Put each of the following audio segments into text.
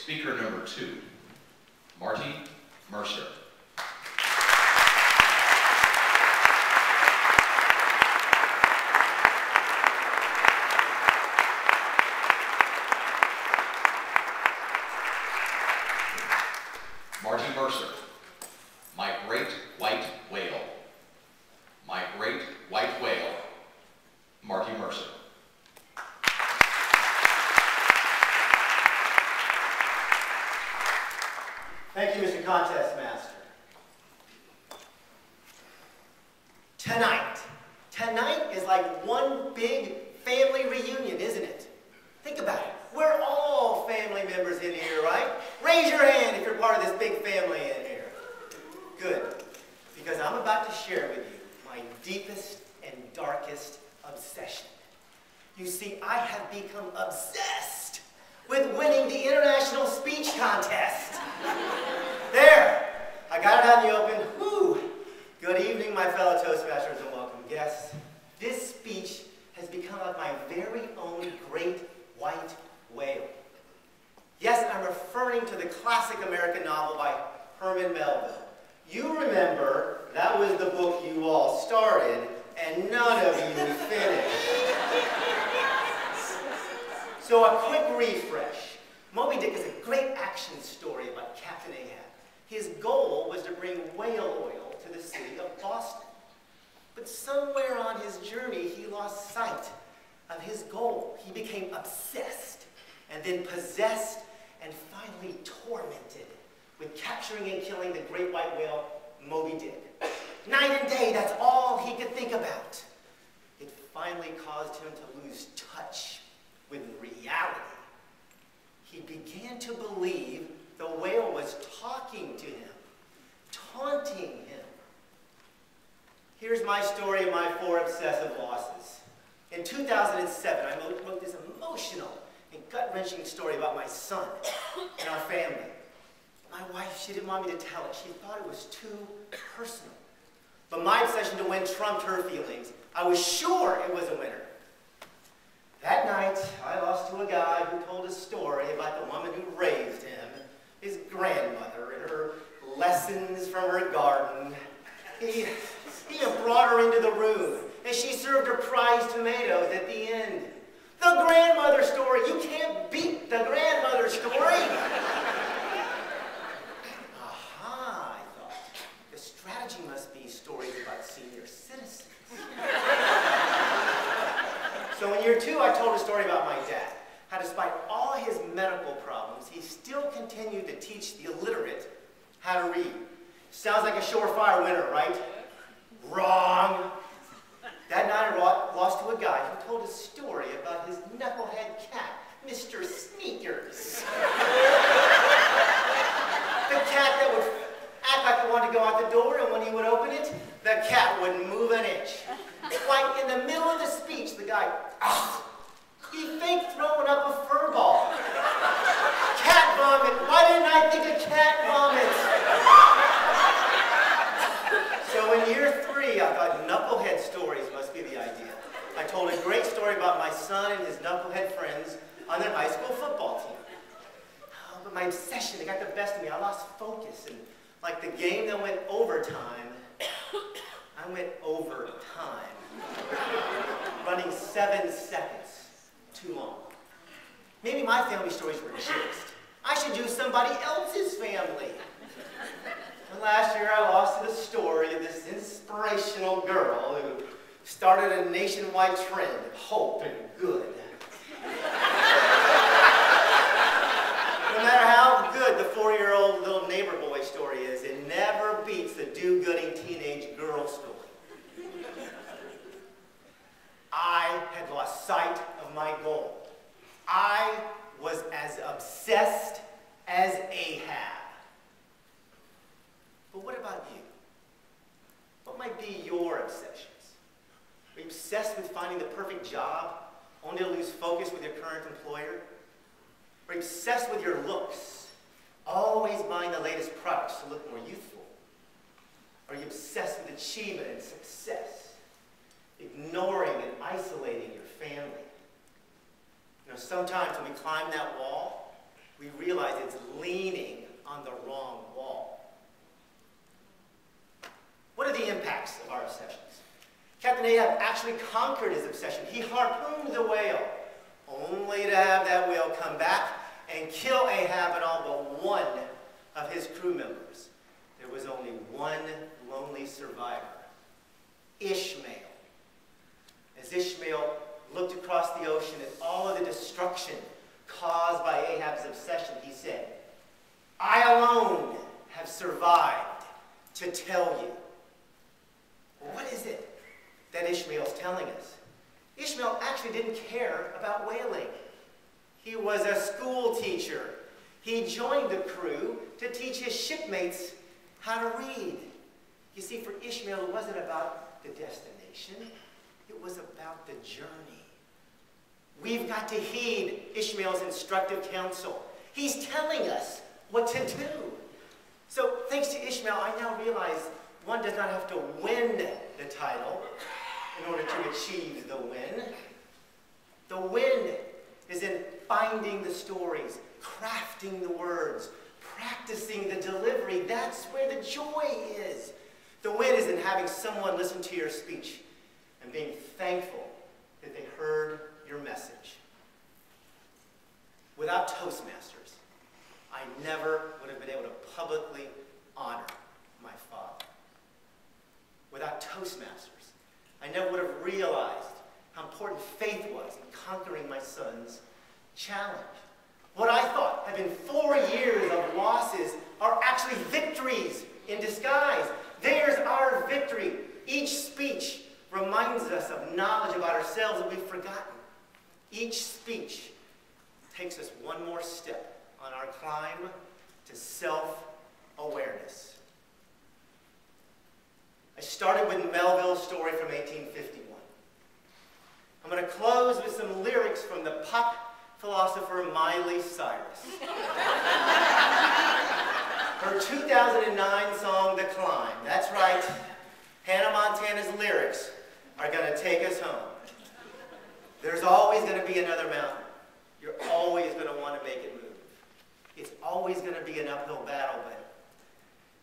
Speaker number 2, Marty, Mercer. Marty Mercer, my great white whale. My great white whale, Marty Mercer. Thank you, Mr. Contest Master. Tonight is like one big family reunion, isn't it? Think about it. We're all family members in here, right? Raise your hand if you're part of this big family in here. Good, because I'm about to share with you my deepest and darkest obsession. You see, I have become obsessed with winning the International Speech Contest. There, I got it out in the open. Whew. Good evening, my fellow Toastmasters, and welcome guests. This speech has become like my very own great white whale. Yes, I'm referring to the classic American novel by Herman Melville. You remember, that was the book you all started, and none of you finished. So a quick refresh. Moby Dick is a great action story about Captain Ahab. His goal was to bring whale oil to the city of Boston. But somewhere on his journey, he lost sight of his goal. He became obsessed, and then possessed, and finally tormented with capturing and killing the great white whale, Moby Dick. Night and day, that's all he could think about. It finally caused him to lose touch with reality. He began to believe the whale was talking to him, taunting him. Here's my story of my 4 obsessive losses. In 2007, I wrote this emotional and gut-wrenching story about my son and our family. My wife, she didn't want me to tell it. She thought it was too personal. But my obsession to win trumped her feelings. I was sure it was a winner. That night, I lost to a guy who told a story about the woman who raised him, his grandmother, and her lessons from her garden. He brought her into the room, and she served her prized tomatoes at the end. The grandmother story. You can't beat the grandmother story. Aha, I thought. The strategy must be stories about senior citizens. So in year 2, I told a story about my dad, how despite all his medical problems, he still continued to teach the illiterate how to read. Sounds like a surefire winner, right? Wrong. That night I lost to a guy who told a story about his knucklehead cat, Mr. Sneakers. The cat that would act like he wanted to go out the door, and when he would open it, the cat wouldn't move an inch. Like in the middle of the speech, the guy, he faked throwing up a fur ball. Cat vomit. Why didn't I think of cat vomit? So in year 3, I thought knucklehead stories must be the idea. I told a great story about my son and his knucklehead friends on their high school football team. Oh, but my obsession, it got the best of me. I lost focus, and like the game that went overtime, I went over time, running 7 seconds too long. Maybe my family stories were jinxed. I should do somebody else's family. And last year I lost to the story of this inspirational girl who started a nationwide trend of hope and good. No matter how good the 4-year-old little neighbor boy story is, it never beats the do-gooding teenage girl story. I had lost sight of my goal. I was as obsessed as Ahab. But what about you? What might be your obsessions? Are you obsessed with finding the perfect job, only to lose focus with your current employer? Are you obsessed with your looks, always buying the latest products to look more youthful? Are you obsessed with achievement and success, ignoring and isolating your family? You know, sometimes when we climb that wall, we realize it's leaning on the wrong wall. What are the impacts of our obsessions? Captain Ahab actually conquered his obsession. He harpooned the whale, only to have that whale come back and kill Ahab and all but one of his crew members. There was only one lonely survivor, Ishmael. As Ishmael looked across the ocean at all of the destruction caused by Ahab's obsession, he said, "I alone have survived to tell you." Well, what is it that Ishmael's telling us? Ishmael actually didn't care about whaling. He was a school teacher. He joined the crew to teach his shipmates how to read. You see, for Ishmael, it wasn't about the destination. It was about the journey. We've got to heed Ishmael's instructive counsel. He's telling us what to do. So, thanks to Ishmael, I now realize one does not have to win the title in order to achieve the win. The win is in finding the stories, crafting the words, practicing the delivery. That's where the joy is. The win is in having someone listen to your speech and being thankful that they heard your message. Without Toastmasters, I never would have been able to publicly honor my father. Without Toastmasters, I never would have realized how important faith was in conquering my son's challenge. What I thought had been 4 years of losses are actually victories in disguise. There's our victory. Each speech reminds us of knowledge about ourselves that we've forgotten. Each speech takes us one more step on our climb to self-awareness. I started with Melville's story from 1851. I'm going to close with some lyrics from the pop philosopher Miley Cyrus. Her 2009 song, The Climb. That's right. Hannah Montana's lyrics are going to take us home. There's always going to be another mountain. You're always going to want to make it move. It's always going to be an uphill battle, but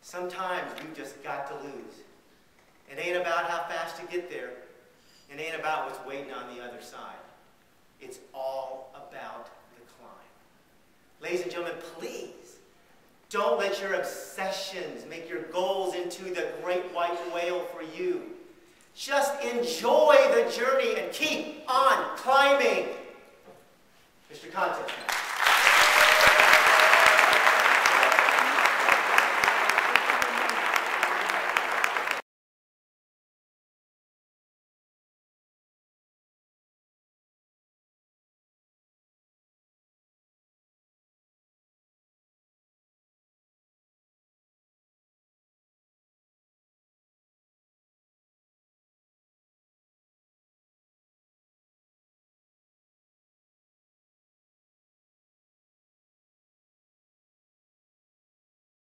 sometimes you've just got to lose. It ain't about how fast you get there. It ain't about what's waiting on the other side. It's all about the climb. Ladies and gentlemen, please, don't let your obsessions make your goals into the great white whale for you. Just enjoy the journey and keep on climbing. Mr. Contest.